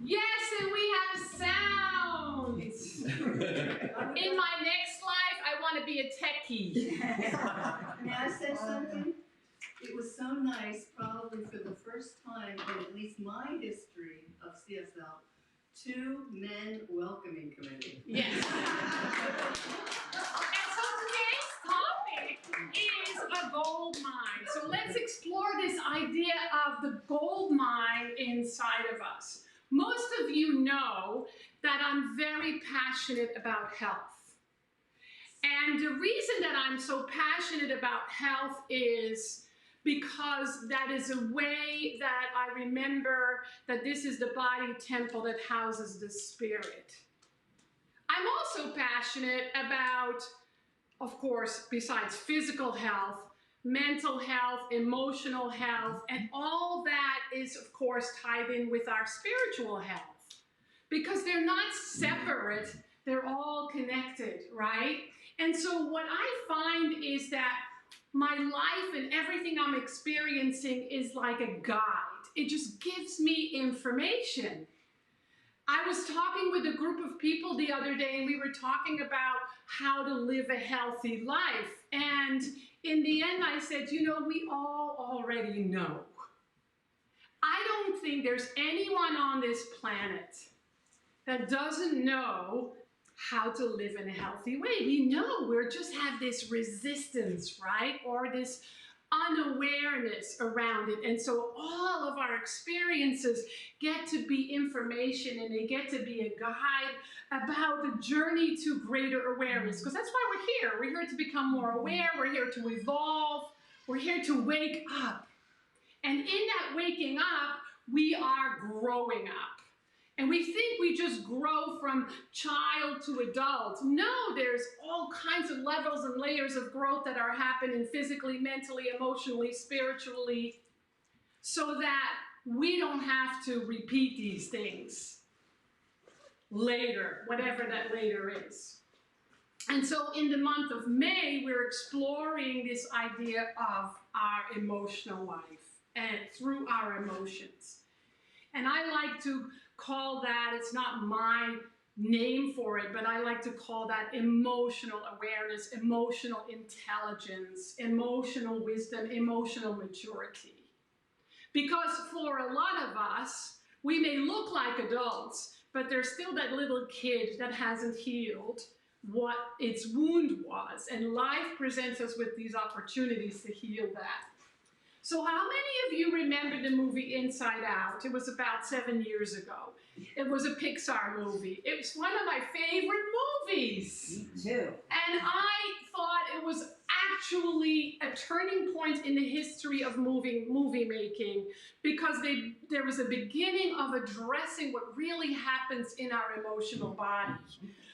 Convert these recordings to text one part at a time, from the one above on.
Yes, and we have sounds. In my next life, I want to be a techie. May I say something? It was so nice, probably for the first time in at least my history of CSL, 2 men welcoming committee. Yes. And so today's topic is a gold mine. So let's explore this idea of the gold mine inside of us. Most of you know that I'm very passionate about health. And the reason that I'm so passionate about health is because that is a way that I remember that this is the body temple that houses the spirit. I'm also passionate about, of course, besides physical health, mental health, emotional health, and all that is, of course, tied in with our spiritual health. Because they're not separate, they're all connected, right? And so what I find is that my life and everything I'm experiencing is like a guide. It just gives me information. I was talking with a group of people the other day, and we were talking about how to live a healthy life. And in the end, I said, you know, we all already know. I don't think there's anyone on this planet that doesn't know how to live in a healthy way. We know we just have this resistance, right? Or this unawareness around it. And so all of our experiences get to be information, and they get to be a guide about the journey to greater awareness. Because that's why we're here. We're here to become more aware. We're here to evolve. We're here to wake up. And in that waking up, we are growing up. And we think we just grow from child to adult. No, there's all kinds of levels and layers of growth that are happening physically, mentally, emotionally, spiritually, so that we don't have to repeat these things later, whatever that later is. And so in the month of May, we're exploring this idea of our emotional life and through our emotions. And I like to call that, it's not my name for it, but I like to call that emotional awareness, emotional intelligence, emotional wisdom, emotional maturity. Because for a lot of us, we may look like adults, but there's still that little kid that hasn't healed what its wound was. And life presents us with these opportunities to heal that. So how many of you remember the movie Inside Out? It was about 7 years ago. It was a Pixar movie. It was one of my favorite movies. Me too. And I thought it was actually a turning point in the history of movie making, because there was a beginning of addressing what really happens in our emotional body.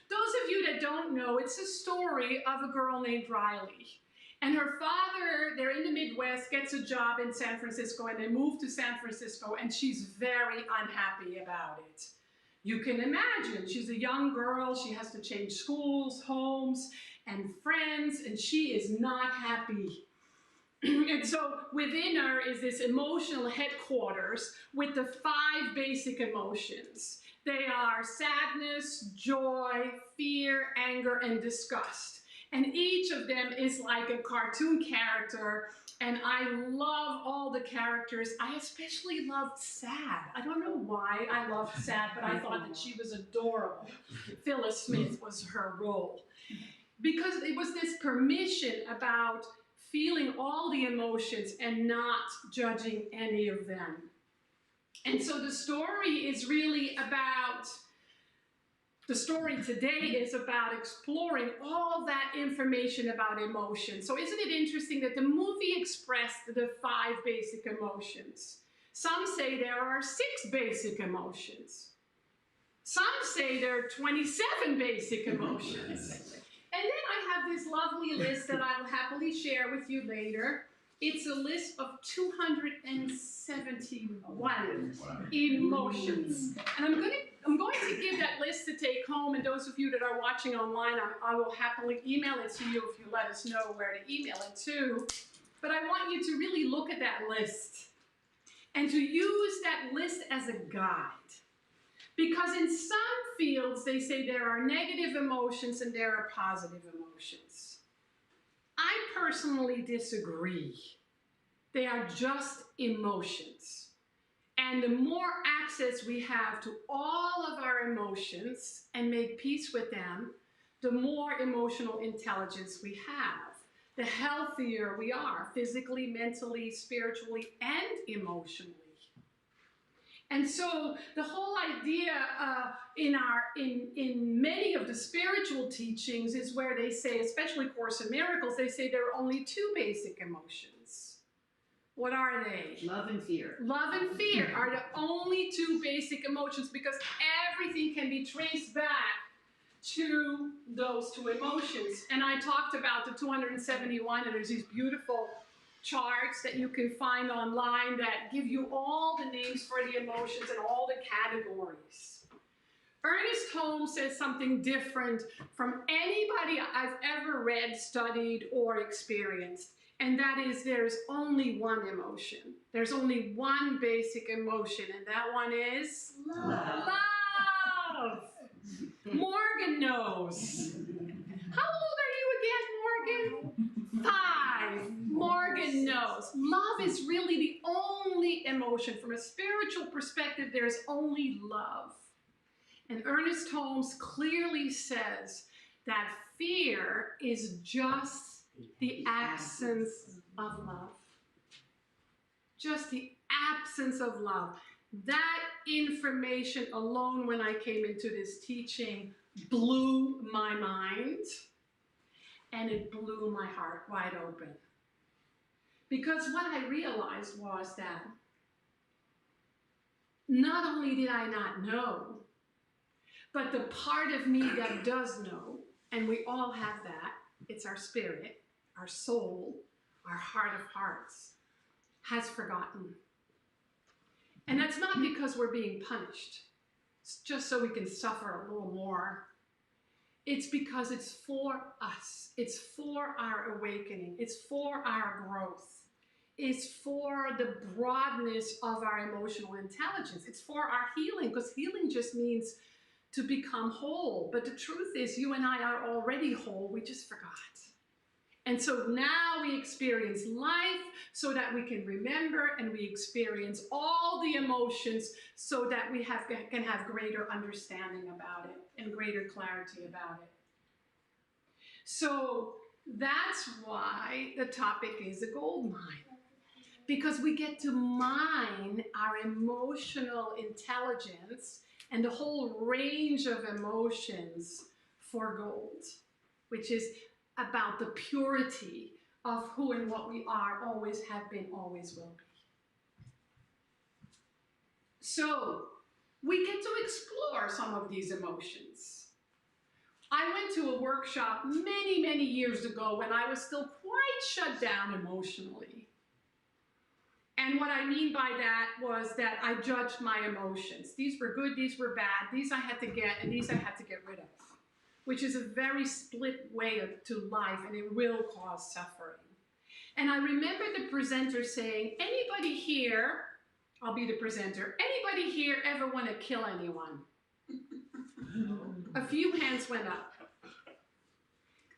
Those of you that don't know, it's a story of a girl named Riley. And her father, they're in the Midwest, gets a job in San Francisco, and they move to San Francisco, and she's very unhappy about it. You can imagine, she's a young girl, she has to change schools, homes, and friends, and she is not happy. And so within her is this emotional headquarters with the 5 basic emotions. They are sadness, joy, fear, anger, and disgust. And each of them is like a cartoon character, and I love all the characters. I especially loved Sad. I don't know why I loved Sad, but I thought that she was adorable. Phyllis Smith was her role. Because it was this permission about feeling all the emotions and not judging any of them. And so the story is really about, the story today is about exploring all that information about emotion. So isn't it interesting that the movie expressed the 5 basic emotions? Some say there are 6 basic emotions. Some say there are 27 basic emotions. And then I have this lovely list that I will happily share with you later. It's a list of 271 emotions. And I'm going to give that list to take home, and those of you that are watching online, I will happily email it to you if you let us know where to email it to. But I want you to really look at that list and to use that list as a guide. Because in some fields, they say there are negative emotions and there are positive emotions. I personally disagree. They are just emotions. And the more access we have to all of our emotions and make peace with them, the more emotional intelligence we have. The healthier we are, physically, mentally, spiritually, and emotionally. And so the whole idea in many of the spiritual teachings is where they say, especially Course in Miracles, they say there are only 2 basic emotions. What are they? Love and fear. Love and fear are the only 2 basic emotions, because everything can be traced back to those 2 emotions. And I talked about the 271, and there's these beautiful charts that you can find online that give you all the names for the emotions and all the categories. Ernest Holmes says something different from anybody I've ever read, studied, or experienced, and that is there's only one emotion. There's only one basic emotion, and that one is love. Love. Morgan knows. How old are you again, Morgan? 5. Morgan knows. Love is really the only emotion. From a spiritual perspective, there's only love. And Ernest Holmes clearly says that fear is just the absence of love. Just the absence of love. That information alone, when I came into this teaching, blew my mind. And it blew my heart wide open. Because what I realized was that not only did I not know, but the part of me that does know, and we all have that, it's our spirit, our soul, our heart of hearts, has forgotten. And that's not because we're being punished. It's just so we can suffer a little more. It's because it's for us. It's for our awakening. It's for our growth. It's for the broadness of our emotional intelligence. It's for our healing, because healing just means to become whole. But the truth is, you and I are already whole. We just forgot. And so now we experience life so that we can remember, and we experience all the emotions so that we can have greater understanding about it and greater clarity about it. So that's why the topic is a gold mine. Because we get to mine our emotional intelligence and the whole range of emotions for gold, which is about the purity of who and what we are, always have been, always will be. So we get to explore some of these emotions. I went to a workshop many, many years ago when I was still quite shut down emotionally. And what I mean by that was that I judged my emotions. These were good, these were bad, these I had to get, and these I had to get rid of, which is a very split way to life, and it will cause suffering. And I remember the presenter saying, anybody here, I'll be the presenter, anybody here ever want to kill anyone? A few hands went up.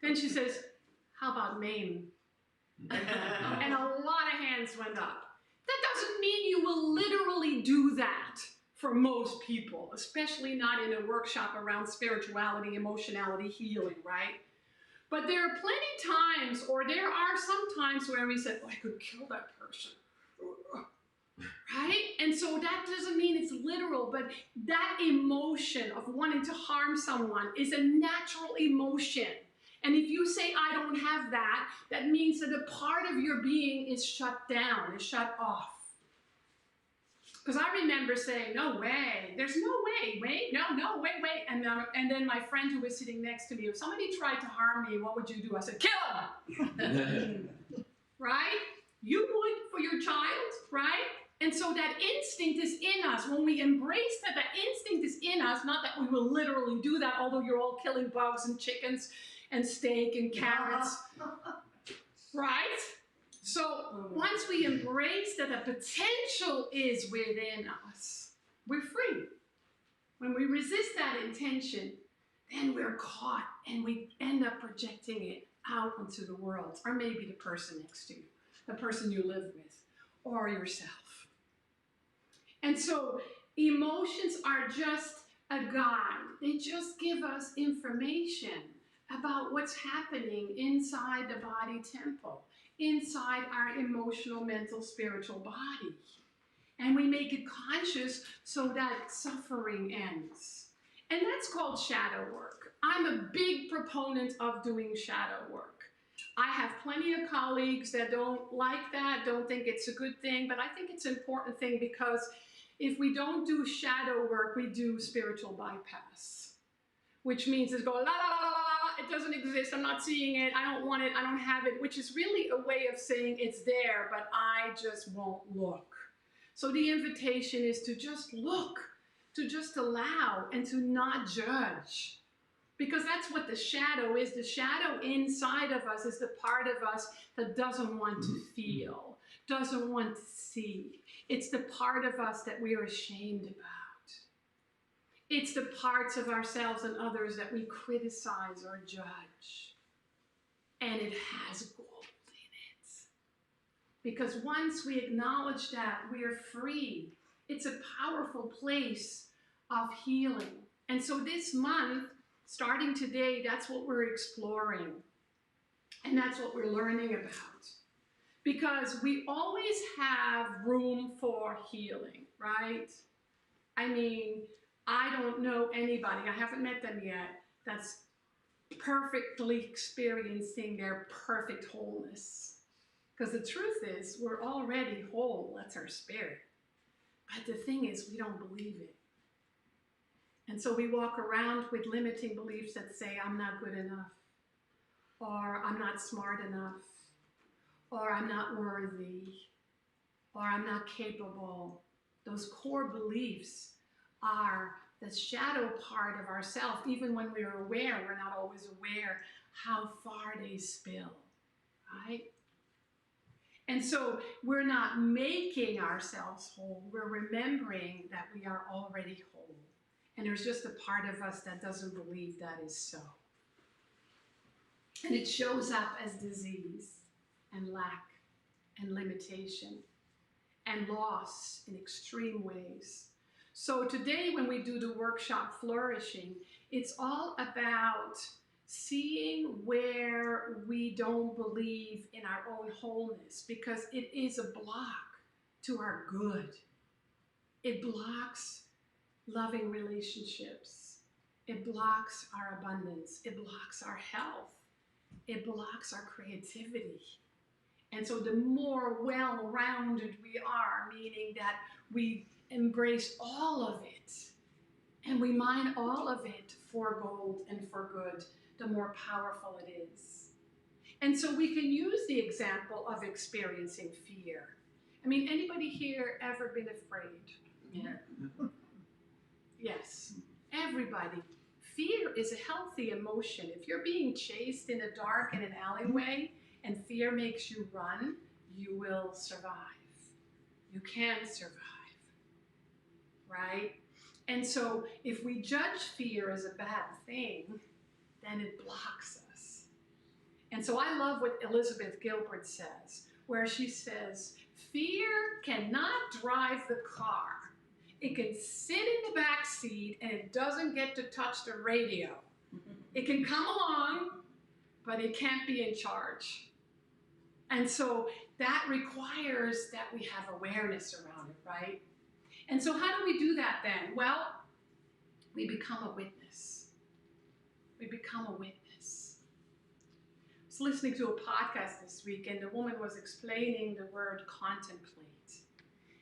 Then she says, how about maim? And a lot of hands went up. That doesn't mean you will literally do that for most people, especially not in a workshop around spirituality, emotionality, healing, right? But there are plenty times, or there are some times where we said, oh, I could kill that person. Right? And so that doesn't mean it's literal, but that emotion of wanting to harm someone is a natural emotion. And if you say, I don't have that, that means that a part of your being is shut down, is shut off. Because I remember saying, no way, there's no way, wait. And then my friend who was sitting next to me, if somebody tried to harm me, what would you do? I said, kill him. Right? You would for your child, right? And so that instinct is in us. When we embrace that, that instinct is in us, not that we will literally do that, although you're all killing bugs and chickens and steak and carrots, right? So once we embrace that the potential is within us, we're free. When we resist that intention, then we're caught and we end up projecting it out into the world, or maybe the person next to you, the person you live with, or yourself. And so emotions are just a guide. They just give us information about what's happening inside the body temple, inside our emotional, mental, spiritual body. And we make it conscious so that suffering ends. And that's called shadow work. I'm a big proponent of doing shadow work. I have plenty of colleagues that don't like that, don't think it's a good thing, but I think it's an important thing because if we don't do shadow work, we do spiritual bypass, which means it's go, la, la, la, la, la, it doesn't exist, I'm not seeing it, I don't want it, I don't have it, which is really a way of saying it's there, but I just won't look. So the invitation is to just look, to just allow, and to not judge. Because that's what the shadow is. The shadow inside of us is the part of us that doesn't want to feel, doesn't want to see. It's the part of us that we are ashamed about. It's the parts of ourselves and others that we criticize or judge. And it has gold in it. Because once we acknowledge that, we are free. It's a powerful place of healing. And so this month, starting today, that's what we're exploring. And that's what we're learning about. Because we always have room for healing, right? I mean, I don't know anybody, I haven't met them yet, that's perfectly experiencing their perfect wholeness. Because the truth is, we're already whole, that's our spirit. But the thing is, we don't believe it. And so we walk around with limiting beliefs that say, I'm not good enough, or I'm not smart enough, or I'm not worthy, or I'm not capable. Those core beliefs are the shadow part of ourselves. Even when we're aware, we're not always aware how far they spill, right? And so we're not making ourselves whole. We're remembering that we are already whole. And there's just a part of us that doesn't believe that is so. And it shows up as disease and lack and limitation and loss in extreme ways. So today when we do the workshop Flourishing, it's all about seeing where we don't believe in our own wholeness, because it is a block to our good. It blocks loving relationships. It blocks our abundance. It blocks our health. It blocks our creativity. And so the more well-rounded we are, meaning that we embrace all of it and we mine all of it for gold and for good, the more powerful it is. And so we can use the example of experiencing fear. I mean, anybody here ever been afraid? Yeah. Yes, everybody. Fear is a healthy emotion. If you're being chased in the dark in an alleyway and fear makes you run, you will survive. You can survive, right? And so if we judge fear as a bad thing, then it blocks us. And so I love what Elizabeth Gilbert says, where she says, fear cannot drive the car. It can sit in the back seat and it doesn't get to touch the radio. It can come along, but it can't be in charge. And so that requires that we have awareness around it, right? And so how do we do that then? Well, we become a witness. We become a witness. I was listening to a podcast this week, and the woman was explaining the word contemplate.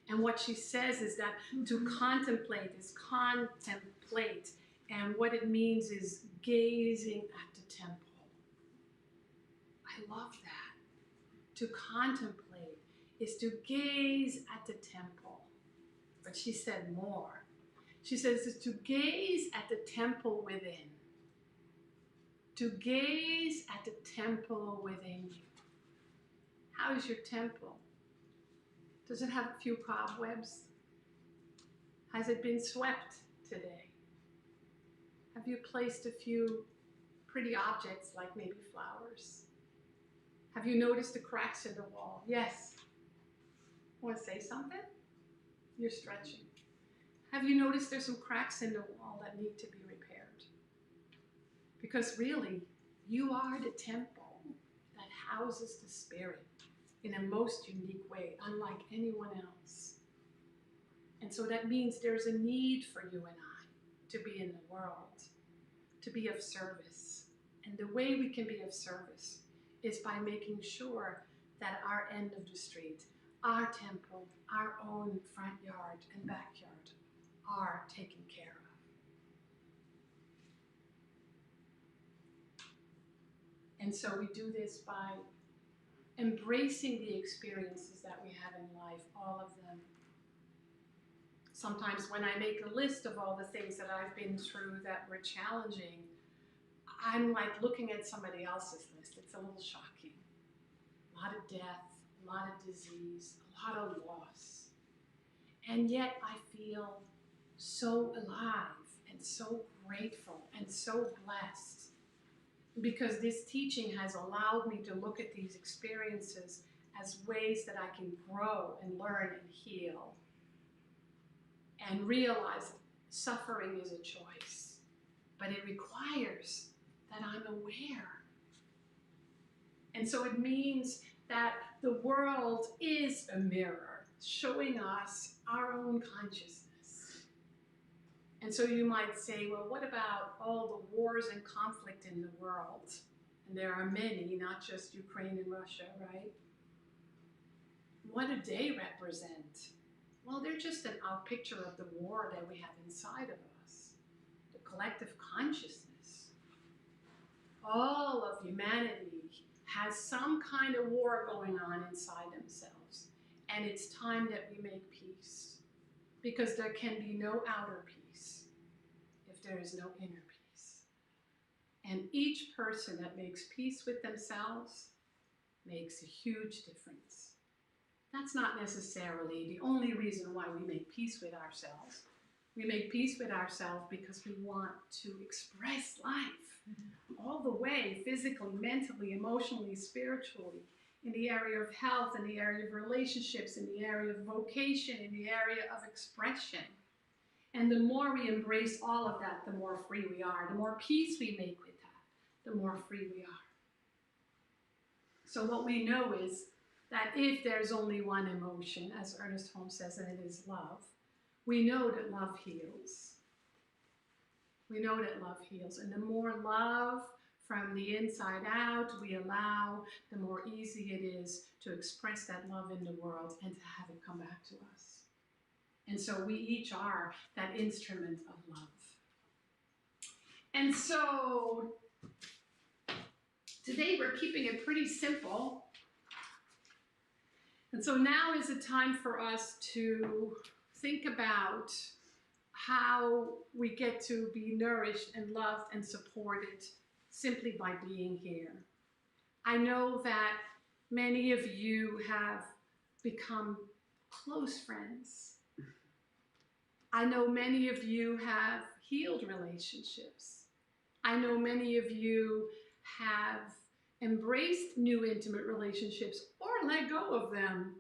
And what she says is that to contemplate is contemplate. And what it means is gazing at the temple. I love that. To contemplate is to gaze at the temple. But she said more. She says it's to gaze at the temple within. To gaze at the temple within you. How is your temple? Does it have a few cobwebs? Has it been swept today? Have you placed a few pretty objects like maybe flowers? Have you noticed the cracks in the wall? Yes. Want to say something? You're stretching. Have you noticed there's some cracks in the wall that need to be repaired? Because really, you are the temple that houses the Spirit in a most unique way, unlike anyone else. And so that means there's a need for you and I to be in the world, to be of service. And the way we can be of service is by making sure that our end of the street, our temple, our own front yard and backyard are taken care of. And so we do this by embracing the experiences that we have in life, all of them. Sometimes when I make a list of all the things that I've been through that were challenging, I'm like looking at somebody else's list. It's a little shocking. A lot of death, a lot of disease, a lot of loss. And yet I feel so alive and so grateful and so blessed because this teaching has allowed me to look at these experiences as ways that I can grow and learn and heal and realize suffering is a choice, but it requires that I'm aware. And so it means that the world is a mirror showing us our own consciousness. And so you might say, well, what about all the wars and conflict in the world? And there are many, not just Ukraine and Russia, right? What do they represent? Well, they're just an out picture of the war that we have inside of us, the collective consciousness. All of humanity has some kind of war going on inside themselves. And it's time that we make peace. Because there can be no outer peace if there is no inner peace. And each person that makes peace with themselves makes a huge difference. That's not necessarily the only reason why we make peace with ourselves. We make peace with ourselves because we want to express life all the way, physically, mentally, emotionally, spiritually, in the area of health, in the area of relationships, in the area of vocation, in the area of expression. And the more we embrace all of that, the more free we are. The more peace we make with that, the more free we are. So what we know is that if there's only one emotion, as Ernest Holmes says, and it is love, we know that love heals. We know that love heals. And the more love from the inside out we allow, the more easy it is to express that love in the world and to have it come back to us. And so we each are that instrument of love. And so today we're keeping it pretty simple. And so now is the time for us to think about how we get to be nourished and loved and supported simply by being here. I know that Many of you have become close friends. I know many of you have healed relationships. I know many of you have embraced new intimate relationships or let go of them.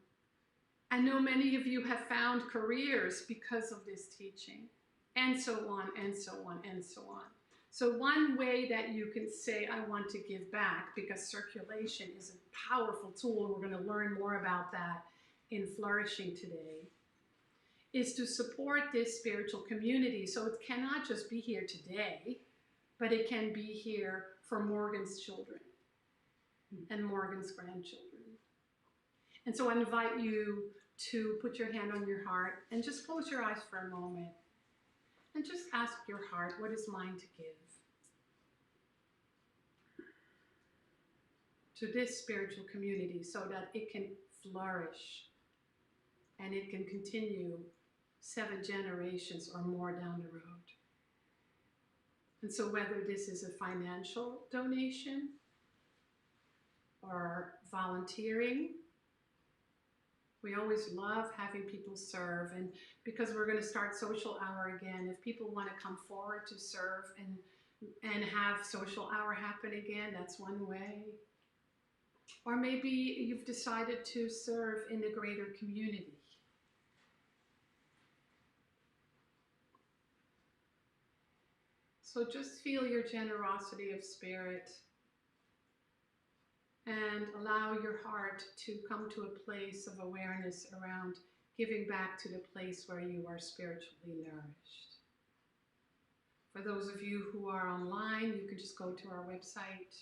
I know many of you have found careers because of this teaching, and so on, and so on, and so on. So one way that you can say, I want to give back, because circulation is a powerful tool, and we're going to learn more about that in Flourishing today, is to support this spiritual community. So it cannot just be here today, but it can be here for Morgan's children and Morgan's grandchildren. And so I invite you to put your hand on your heart and just close your eyes for a moment and just ask your heart, what is mine to give to this spiritual community so that it can flourish and it can continue 7 generations or more down the road. And so whether this is a financial donation or volunteering, we always love having people serve. And because we're going to start social hour again, if people want to come forward to serve and have social hour happen again, that's one way. Or maybe you've decided to serve in the greater community. So just feel your generosity of spirit and allow your heart to come to a place of awareness around giving back to the place where you are spiritually nourished. For those of you who are online, you can just go to our website.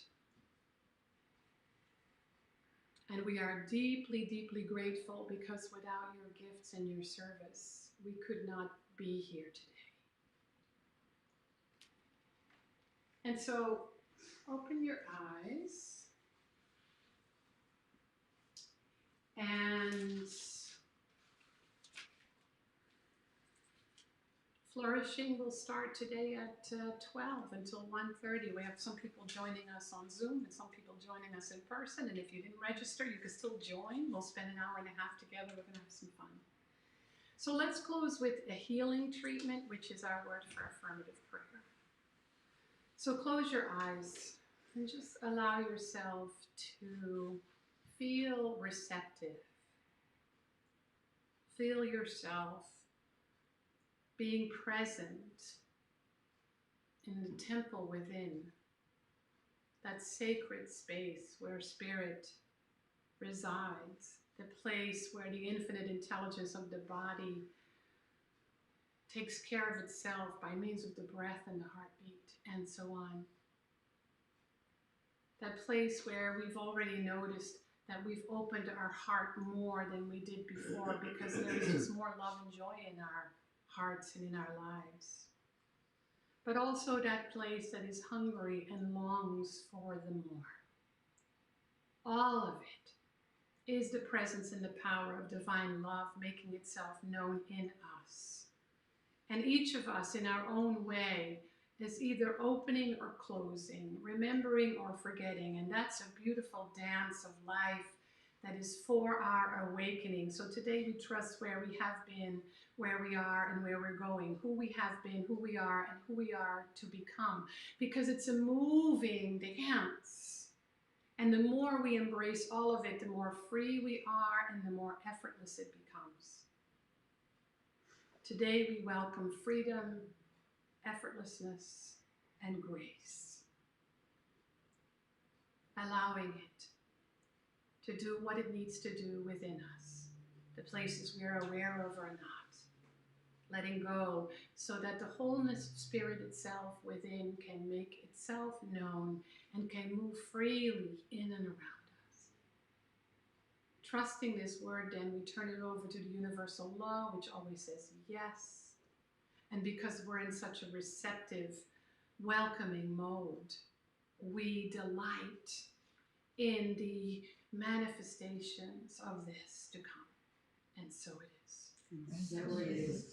And we are deeply, deeply grateful, because without your gifts and your service, we could not be here today. And so, open your eyes. And Flourishing will start today at 12 until 1:30. We have some people joining us on Zoom and some people joining us in person. And if you didn't register, you can still join. We'll spend an hour and a half together. We're going to have some fun. So let's close with a healing treatment, which is our word for affirmative prayer. So close your eyes and just allow yourself to feel receptive. Feel yourself being present in the temple within, that sacred space where spirit resides, the place where the infinite intelligence of the body takes care of itself by means of the breath and the heartbeat, and so on. That place where we've already noticed that we've opened our heart more than we did before, because there's just more love and joy in our hearts and in our lives. But also that place that is hungry and longs for the more. All of it is the presence and the power of divine love making itself known in us. And each of us in our own way is either opening or closing, remembering or forgetting. And that's a beautiful dance of life that is for our awakening. So today we trust where we have been, where we are, and where we're going, who we have been, who we are, and who we are to become. Because it's a moving dance. And the more we embrace all of it, the more free we are and the more effortless it becomes. Today we welcome freedom, effortlessness, and grace. Allowing it to do what it needs to do within us, the places we are aware of or not. Letting go so that the wholeness of spirit itself within can make itself known and can move freely in and around us. Trusting this word, then we turn it over to the universal law, which always says yes. And because we're in such a receptive, welcoming mode, we delight in the manifestations of this to come. And so it is. And so it is.